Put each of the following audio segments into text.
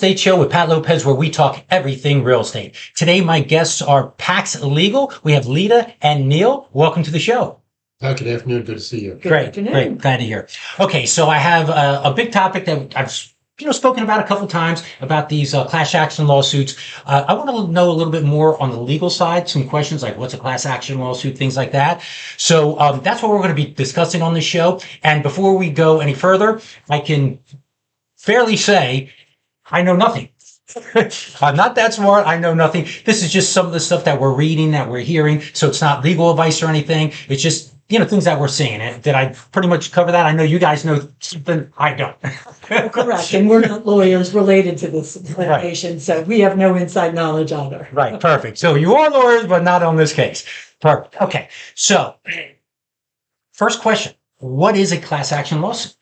Estate Show with Pat Lopez, where we talk everything real estate. Today, my guests are PAX Legal. We have Lida and Neil. Welcome to the show. Good afternoon. Good to see you. Great. Glad to hear. Okay, so I have a big topic that I've spoken about a couple times about these class action lawsuits. I want to know a little bit more on the legal side, some questions like what's a class action lawsuit, things like that. So that's what we're going to be discussing on the show. And before we go any further, I can fairly say I know nothing. I'm not that smart. I know nothing. This is just some of the stuff that we're reading, that we're hearing. So it's not legal advice or anything. It's just, things that we're seeing. Did I pretty much cover that? I know you guys know something I don't. Correct. And we're not lawyers related to this litigation, right. So we have no inside knowledge either. Right. Perfect. So you are lawyers, but not on this case. Perfect. Okay. So first question, what is a class action lawsuit?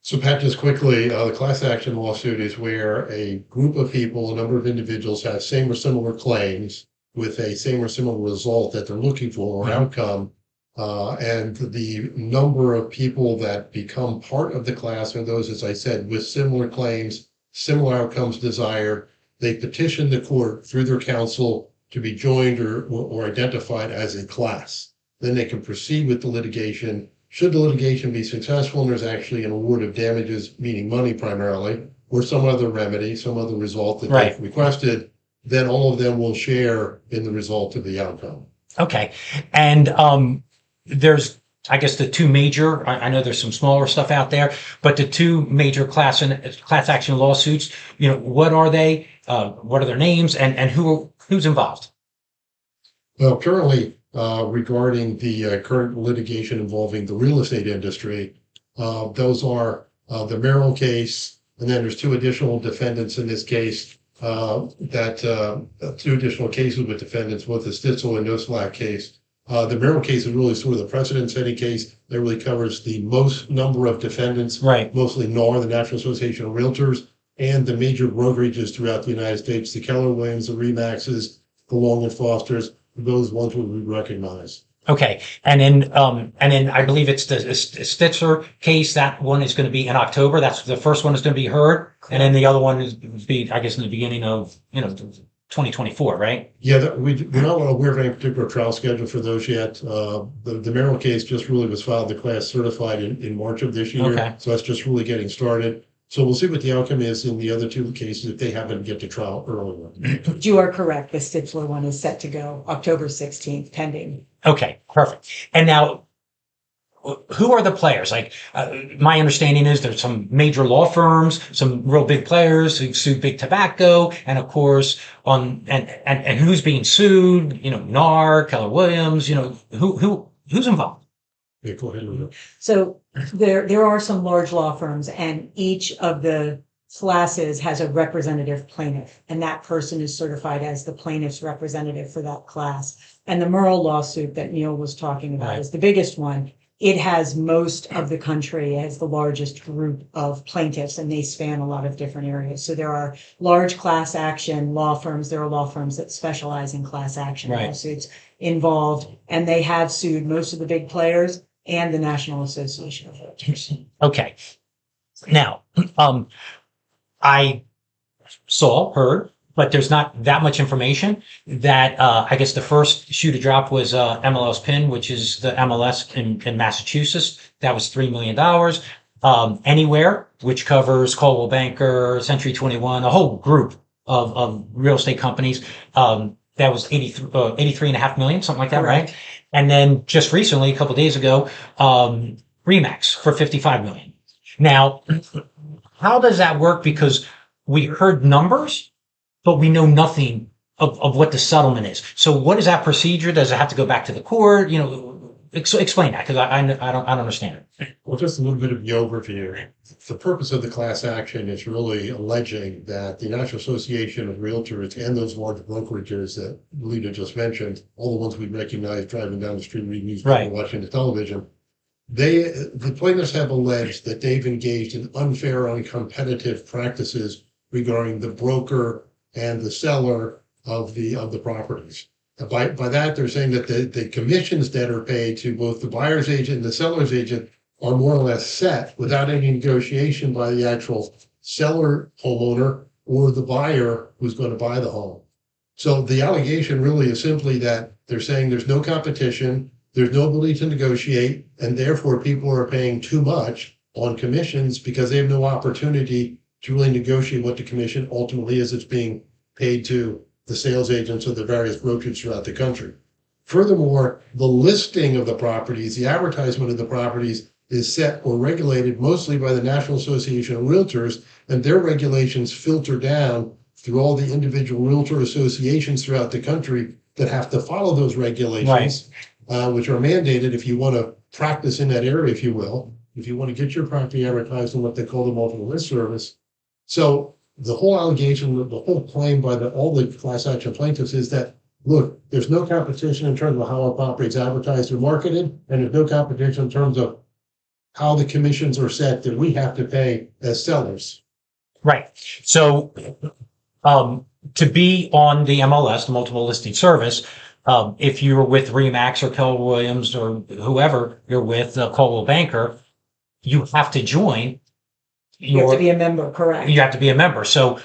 So Pat, just quickly, the class action lawsuit is where a group of people, a number of individuals have same or similar claims with a same or similar result that they're looking for or outcome. And the number of people that become part of the class are those, as I said, with similar claims, similar outcomes desired. They petition the court through their counsel to be joined or identified as a class. Then they can proceed with the litigation. Should the litigation be successful and there's actually an award of damages, meaning money primarily, or some other remedy, some other result that they've requested, then all of them will share in the result of the outcome. Okay. And there's, I guess, the two major, I know there's some smaller stuff out there, but the two major class action lawsuits, what are they? What are their names and who's involved? Well, currently, regarding the current litigation involving the real estate industry, those are the Merrill case, and then there's two additional defendants in this case, two additional cases with defendants, both the Stitzel and Noslack case. The Merrill case is really sort of the precedent-setting case that really covers the most number of defendants, right? Mostly NAR, the National Association of Realtors, and the major brokerages throughout the United States, the Keller Williams, the Remaxes, the Long and Fosters. Those ones will be recognized. Okay. And then I believe it's the Stitzer case. That one is going to be in October. That's the first one is going to be heard. And then the other one is be, I guess, in the beginning of, 2024, right? Yeah, we're not aware of any particular trial schedule for those yet. The Merrill case just really was filed, the class certified in March of this year. Okay. So that's just really getting started. So we'll see what the outcome is in the other two cases if they happen to get to trial earlier. You are correct. The Stitzler one is set to go October 16th, pending. Okay, perfect. And now, who are the players? Like, my understanding is there's some major law firms, some real big players who sue Big Tobacco, and of course, and who's being sued? NAR, Keller Williams. Who's involved? Yeah, go ahead, Lida. So there are some large law firms, and each of the classes has a representative plaintiff, and that person is certified as the plaintiff's representative for that class. And the Merrill lawsuit that Neil was talking about is the biggest one. It has most of the country as the largest group of plaintiffs, and they span a lot of different areas. So there are large class action law firms. There are law firms that specialize in class action lawsuits involved, and they have sued most of the big players and the National Association of Realtors. Okay. Now, I heard, but there's not that much information that, I guess the first shoe to drop was MLS PIN, which is the MLS in Massachusetts. That was $3 million. Anywhere, which covers Coldwell Banker, Century 21, a whole group of real estate companies. That was 83.5 million, something like that, right? And then just recently, a couple of days ago, Remax for 55 million. Now, how does that work? Because we heard numbers, but we know nothing of what the settlement is. So what is that procedure? Does it have to go back to the court? Explain that, because I don't understand it. Well, just a little bit of the overview. The purpose of the class action is really alleging that the National Association of Realtors and those large brokerages that Lida just mentioned, all the ones we recognize driving down the street, reading newspaper, watching the television, the plaintiffs have alleged that they've engaged in unfair, uncompetitive practices regarding the broker and the seller of the properties. By that, they're saying that the commissions that are paid to both the buyer's agent and the seller's agent are more or less set without any negotiation by the actual seller homeowner or the buyer who's going to buy the home. So the allegation really is simply that they're saying there's no competition, there's no ability to negotiate, and therefore people are paying too much on commissions because they have no opportunity to really negotiate what the commission ultimately is. It's being paid to the sales agents of the various brokerages throughout the country. Furthermore, the listing of the properties, the advertisement of the properties is set or regulated mostly by the National Association of Realtors, and their regulations filter down through all the individual realtor associations throughout the country that have to follow those regulations, which are mandated if you want to practice in that area, if you will, if you want to get your property advertised in what they call the multiple list service. So the whole allegation, the whole claim by all the class action plaintiffs is that, look, there's no competition in terms of how our property is advertised or marketed, and there's no competition in terms of how the commissions are set that we have to pay as sellers. Right. So, to be on the MLS, the multiple listing service, if you're with Remax or Keller Williams or whoever you're with, Coldwell Banker, you have to join. You have to be a member, correct? You have to be a member. So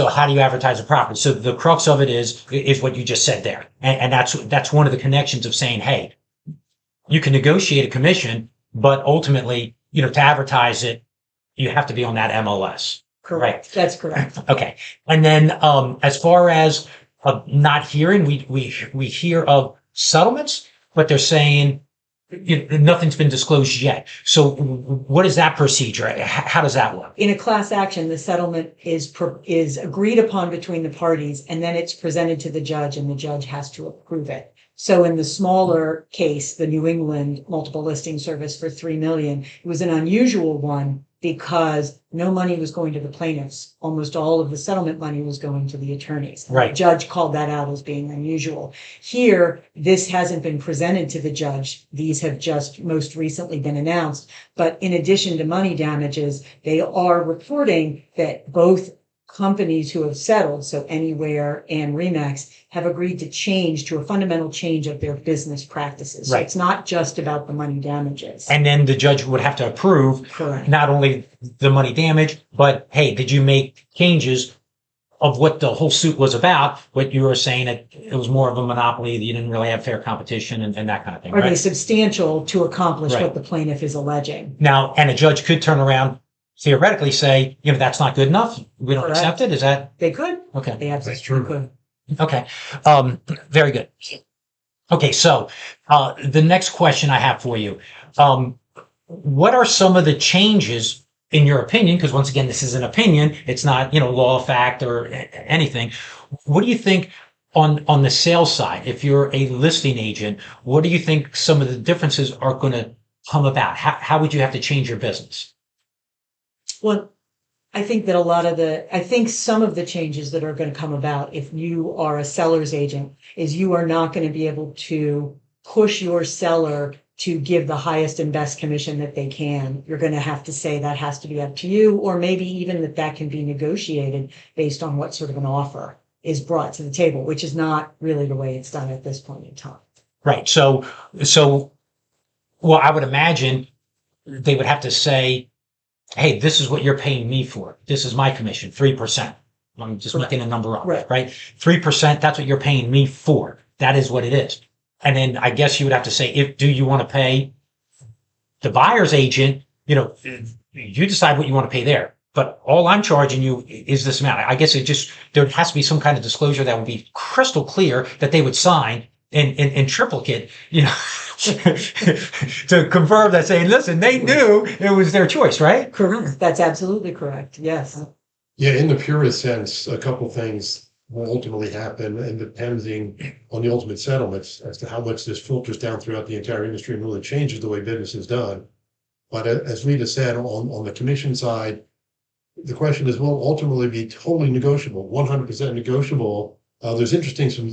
how do you advertise a property? So the crux of it is what you just said there, and that's one of the connections of saying, hey, you can negotiate a commission, but ultimately, to advertise it, you have to be on that MLS. Correct. Right. That's correct. Okay. And then as far as not hearing, we hear of settlements, but they're saying nothing's been disclosed yet. So what is that procedure? How does that work? In a class action, the settlement is agreed upon between the parties, and then it's presented to the judge, and the judge has to approve it. So in the smaller case, the New England multiple listing service for $3 million, it was an unusual one because no money was going to the plaintiffs. Almost all of the settlement money was going to the attorneys. Right. The judge called that out as being unusual. Here, this hasn't been presented to the judge. These have just most recently been announced. But in addition to money damages, they are reporting that both companies who have settled, so Anywhere and Remax, have agreed to change to a fundamental change of their business practices. So Right. it's not just about the money damages. And then the judge would have to approve Correct. not only the money damage, but hey, did you make changes of what the whole suit was about? What you were saying, it was more of a monopoly, that you didn't really have fair competition and that kind of thing. Are they Right? substantial to accomplish Right. what the plaintiff is alleging? Now, and a judge could turn around, theoretically say, that's not good enough. We don't Correct. accept it. Is that They could. okay? They That's absolutely true. could. Okay. Very good. Okay. So, the next question I have for you, what are some of the changes in your opinion? Because once again, this is an opinion. It's not, law of fact or anything. What do you think on the sales side? If you're a listing agent, what do you think some of the differences are going to come about? How would you have to change your business? Well, I think that I think some of the changes that are going to come about if you are a seller's agent is you are not going to be able to push your seller to give the highest and best commission that they can. You're going to have to say that has to be up to you, or maybe even that can be negotiated based on what sort of an offer is brought to the table, which is not really the way it's done at this point in time. Right. So, well, I would imagine they would have to say, hey, this is what you're paying me for. This is my commission, 3%. I'm just Correct. making a number up, Right. right? 3%, that's what you're paying me for. That is what it is. And then I guess you would have to say, do you want to pay the buyer's agent? You decide what you want to pay there. But all I'm charging you is this amount. I guess there has to be some kind of disclosure that would be crystal clear that they would sign in triplicate, to confirm that, saying, listen, they knew it was their choice, right? Correct. That's absolutely correct. Yes. Yeah, in the purest sense, a couple things will ultimately happen, and depending on the ultimate settlements as to how much this filters down throughout the entire industry and really changes the way business is done. But as Lida said, on the commission side, the question is, will ultimately be totally negotiable, 100% negotiable. There's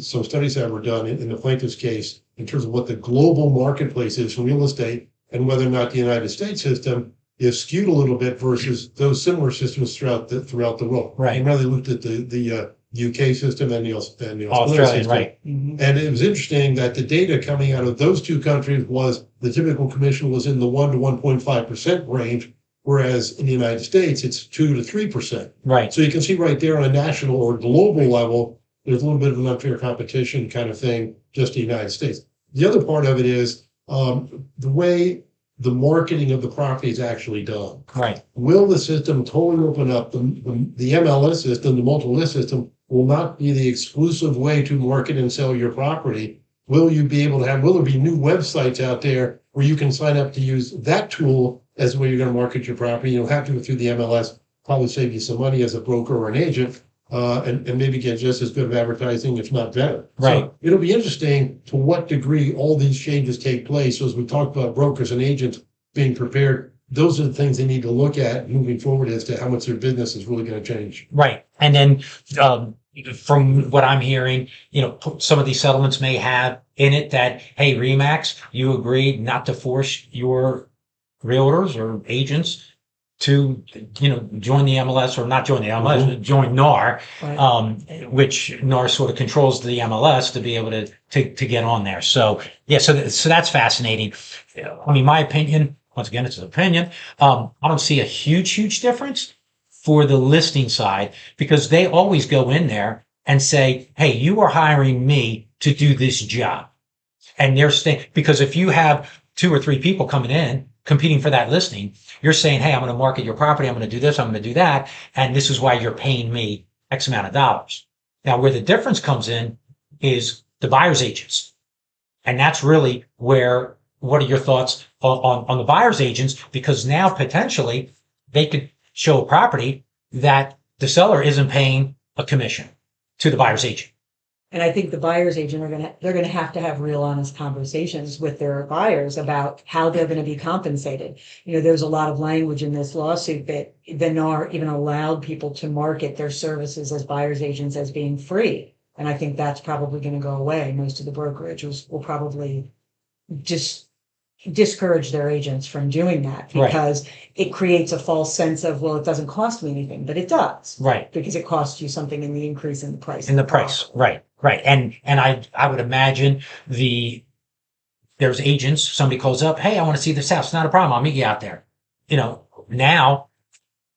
some studies that were done in the plaintiff's case in terms of what the global marketplace is for real estate and whether or not the United States system is skewed a little bit versus those similar systems throughout the world. Right. And rather looked at the UK system and the Australian Australian, system. right. Mhm. And it was interesting that the data coming out of those two countries was the typical commission was in the 1 to 1.5% range, Whereas in the United States, it's 2 to 3%. Right. So you can see right there on a national or global level, there's a little bit of an unfair competition kind of thing, just the United States. The other part of it is the way the marketing of the property is actually done. Right. Will the system totally open up? The MLS system, the multiple list system, will not be the exclusive way to market and sell your property. Will you be able to have, will there be new websites out there where you can sign up to use that tool as the way you're going to market your property? You don't have to go through the MLS, probably save you some money as a broker or an agent, and maybe get just as good of advertising, if not better. Right. So it'll be interesting to what degree all these changes take place. So as we talked about brokers and agents being prepared, those are the things they need to look at moving forward as to how much their business is really going to change. Right. And then from what I'm hearing, some of these settlements may have in it that, hey, Remax, you agreed not to force your realtors or agents to, join the MLS, or not join the MLS, but join NAR, Right. which NAR sort of controls the MLS to be able to get on there. So yeah, so that's fascinating. I mean, my opinion, once again, it's an opinion. I don't see a huge difference for the listing side, because they always go in there and say, hey, you are hiring me to do this job. And they're saying, because if you have 2 or 3 people coming in competing for that listing, you're saying, hey, I'm going to market your property, I'm going to do this, I'm going to do that, and this is why you're paying me X amount of dollars. Now, where the difference comes in is the buyer's agents. And that's really where, what are your thoughts on the buyer's agents? Because now potentially they could show a property that the seller isn't paying a commission to the buyer's agent. And I think the buyer's agent they're gonna have to have real honest conversations with their buyers about how they're gonna be compensated. There's a lot of language in this lawsuit that the NAR even allowed people to market their services as buyer's agents as being free. And I think that's probably gonna go away. Most of the brokerages will probably just discourage their agents from doing that, because it creates a false sense of, well, it doesn't cost me anything, but it does. Right. Because it costs you something in the increase in the price. In the price. Right. And I would imagine there's agents, somebody calls up, hey, I want to see this house. Not a problem. I'll meet you out there. Now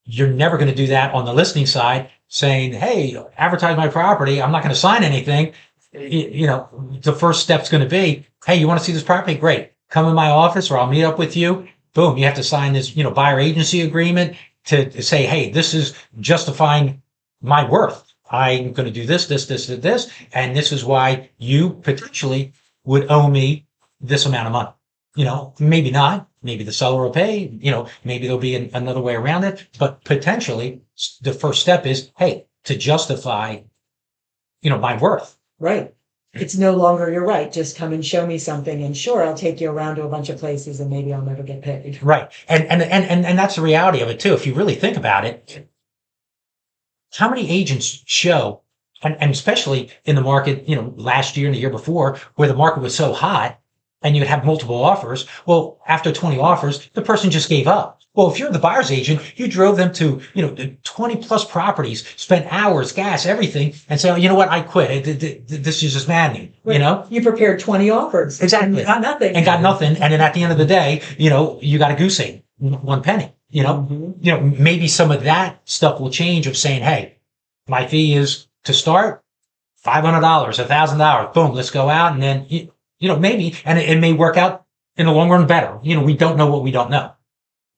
you're never going to do that on the listing side, saying, hey, advertise my property. I'm not going to sign anything. The first step's going to be, hey, you want to see this property? Great. Come in my office or I'll meet up with you. Boom. You have to sign this, buyer agency agreement to say, hey, this is justifying my worth. I'm going to do this, and this is why you potentially would owe me this amount of money. Maybe not. Maybe the seller will pay. Maybe there'll be another way around it. But potentially, the first step is, hey, to justify, my worth. Right. It's no longer, you're right, just come and show me something, and sure, I'll take you around to a bunch of places and maybe I'll never get paid. Right. And that's the reality of it too. If you really think about it, how many agents show, and especially in the market, last year and the year before, where the market was so hot and you'd have multiple offers. Well, after 20 offers, the person just gave up. Well, if you're the buyer's agent, you drove them to, 20 plus properties, spent hours, gas, everything, and say, oh, you know what, I quit. This is just maddening, You prepared 20 offers. Exactly. And got nothing. And then at the end of the day, you got a goose egg, 1 penny, maybe some of that stuff will change of saying, hey, my fee is to start $500, $1,000. Boom, let's go out. And then, maybe, and it may work out in the long run better. We don't know what we don't know.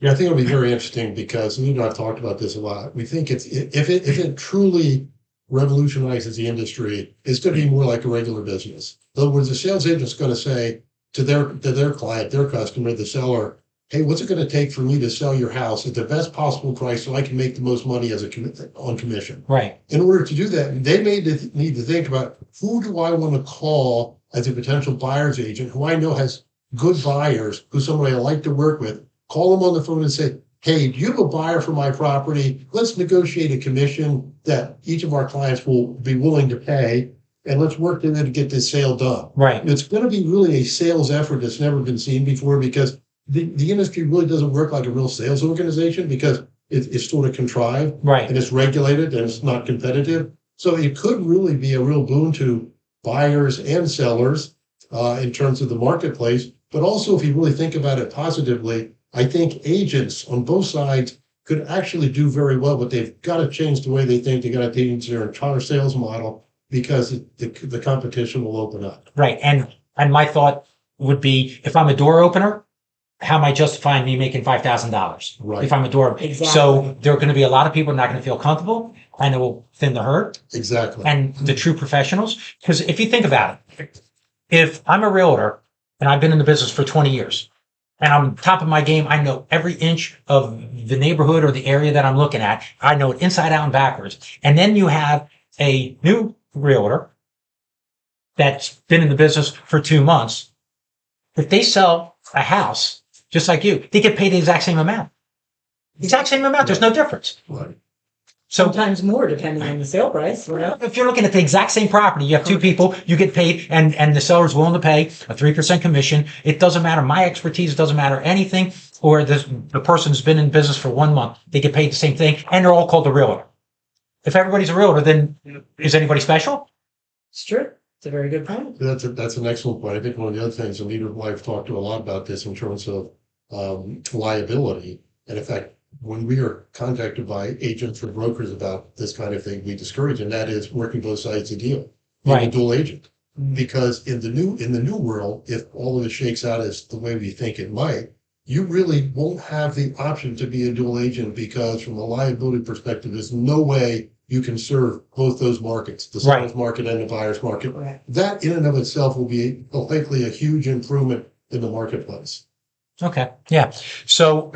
Yeah, I think it'll be very interesting because I've talked about this a lot. We think if it truly revolutionizes the industry, it's going to be more like a regular business. In other words, the sales agent's going to say to their client, their customer, the seller, hey, what's it going to take for me to sell your house at the best possible price so I can make the most money on commission? Right. In order to do that, they may need to think about, who do I want to call as a potential buyer's agent who I know has good buyers, who's somebody I like to work with. Call them on the phone and say, hey, do you have a buyer for my property? Let's negotiate a commission that each of our clients will be willing to pay, and let's work together to get this sale done. Right. It's going to be really a sales effort that's never been seen before, because the industry really doesn't work like a real sales organization, because it's sort of contrived. Right. And it's regulated and it's not competitive. So it could really be a real boon to buyers and sellers in terms of the marketplace. But also, if you really think about it positively, I think agents on both sides could actually do very well, but they've got to change the way they think. They got to change their entire sales model because the competition will open up. Right. And my thought would be, if I'm a door opener, how am I justifying me making $5,000? Right. If I'm a door. Exactly. So there are going to be a lot of people not going to feel comfortable, and it will thin the herd. Exactly. And the true professionals. Because if you think about it, if I'm a realtor and I've been in the business for 20 years and I'm top of my game, I know every inch of the neighborhood or the area that I'm looking at. I know it inside out and backwards. And then you have a new realtor that's been in the business for 2 months. If they sell a house, just like you, they get paid the exact same amount. Exact same amount. There's no difference. Right. So Sometimes more depending on the sale price. if you're looking at the exact same property, you have two people, you get paid, and the seller's willing to pay a 3% commission. It doesn't matter. My expertise doesn't matter anything. Or the person's been in business for 1 month, they get paid the same thing, and they're all called a realtor. If everybody's a realtor, then is anybody special? It's true. It's a very good point. That's an excellent point. I think one of the other things, and Lida and I have talked to a lot about this in terms of liability. And in fact, when we are contacted by agents or brokers about this kind of thing, we discourage, and that is working both sides of the deal. Being a Right. dual agent. Because in the new world, if all of it shakes out as the way we think it might, you really won't have the option to be a dual agent, because from a liability perspective, there's no way you can serve both those markets, the Right. seller's market and the buyer's market. Correct. That in and of itself will be likely a huge improvement in the marketplace. Okay. Yeah. So,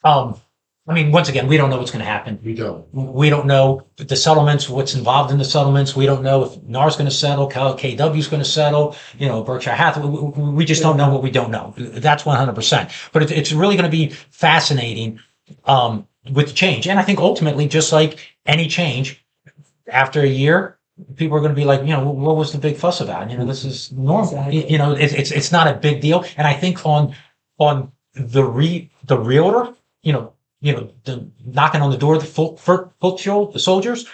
I mean, once again, we don't know what's going to happen. We don't. We don't know the settlements, what's involved in the settlements. We don't know if NAR is going to settle, KW is going to settle, Berkshire Hathaway. We just don't know what we don't know. That's 100%. But it's really going to be fascinating with the change. And I think ultimately, just like any change, after a year, people are going to be like, what was the big fuss about? This is normal. Exactly. It's not a big deal. And I think on the realtor, the knocking on the door, the foot soldiers,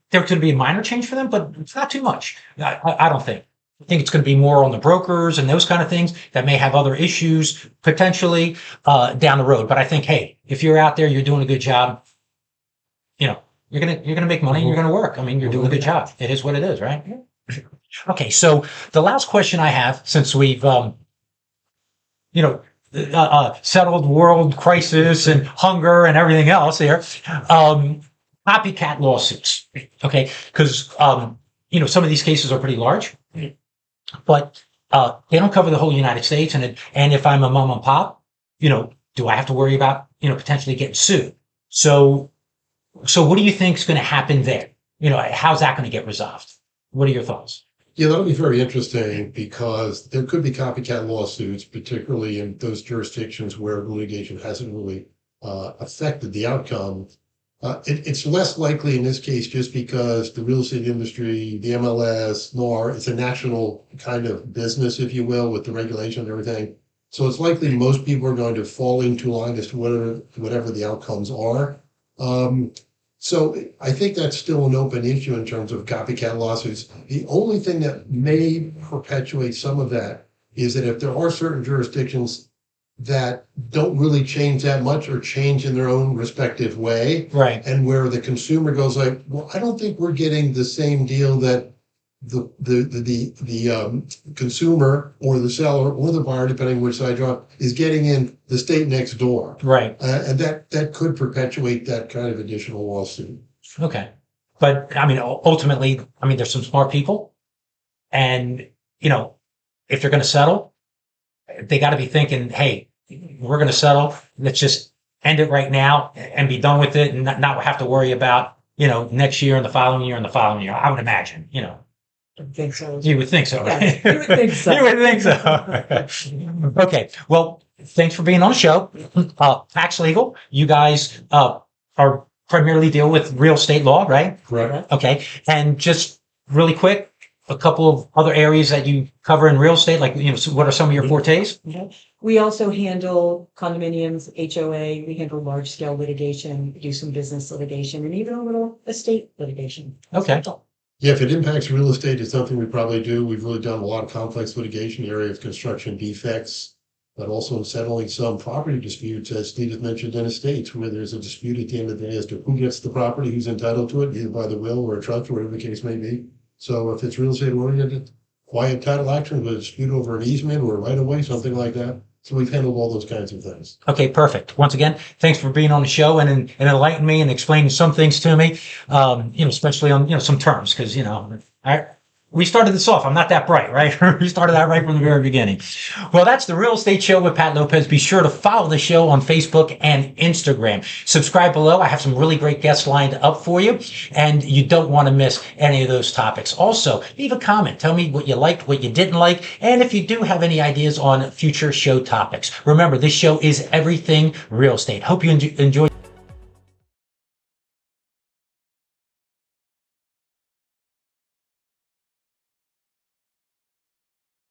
there could be a minor change for them, but it's not too much. I don't think. I think it's going to be more on the brokers and those kind of things that may have other issues potentially down the road. But I think, hey, if you're out there, you're doing a good job. You're gonna make money and you're gonna work. I mean, you're doing a good job. It is what it is, right? Okay, so the last question I have, since we've settled world crisis and hunger and everything else here, copycat lawsuits. Okay, because some of these cases are pretty large, but they don't cover the whole United States. And if I'm a mom and pop, do I have to worry about potentially getting sued? So what do you think is going to happen there? How's that going to get resolved? What are your thoughts? Yeah, that'll be very interesting, because there could be copycat lawsuits, particularly in those jurisdictions where litigation hasn't really affected the outcome. It's less likely in this case, just because the real estate industry, the MLS, NAR, it's a national kind of business, if you will, with the regulation and everything. So it's likely most people are going to fall into line as to whatever the outcomes are. So I think that's still an open issue in terms of copycat lawsuits. The only thing that may perpetuate some of that is that if there are certain jurisdictions that don't really change that much, or change in their own respective way, Right. and where the consumer goes like, well, I don't think we're getting the same deal that the consumer or the seller or the buyer, depending on which side you're on, is getting in the state next door. Right. And that could perpetuate that kind of additional lawsuit. Okay. But I mean, ultimately, there's some smart people, and if they're going to settle, they got to be thinking, hey, we're going to settle. Let's just end it right now and be done with it, and not have to worry about, next year and the following year and the following year. I would imagine, I think so. You would think so, right? Yeah, you would think so. You would think so. Okay. Well, thanks for being on the show. PAX Legal, you guys are primarily deal with real estate law, right? Correct. Okay. And just really quick, a couple of other areas that you cover in real estate, like, what are some of your fortes? Okay. We also handle condominiums, HOA, we handle large scale litigation, do some business litigation, and even a little estate litigation. Okay. Yeah, if it impacts real estate, it's something we probably do. We've really done a lot of complex litigation, area of construction defects, but also in settling some property disputes, as Steve has mentioned, in estates, where there's a dispute at the end of the day as to who gets the property, who's entitled to it, either by the will or a trust, or whatever the case may be. So if it's real estate oriented, quiet title action, with a dispute over an easement or right of way, something like that. So we've handled all those kinds of things. Okay, perfect. Once again, thanks for being on the show and enlightening me and explaining some things to me, especially on, some terms, because, we started this off. I'm not that bright, right? We started that right from the very beginning. Well, that's the Real Estate Show with Pat Lopez. Be sure to follow the show on Facebook and Instagram. Subscribe below. I have some really great guests lined up for you, and you don't want to miss any of those topics. Also, leave a comment. Tell me what you liked, what you didn't like, and if you do have any ideas on future show topics. Remember, this show is everything real estate. Hope you enjoy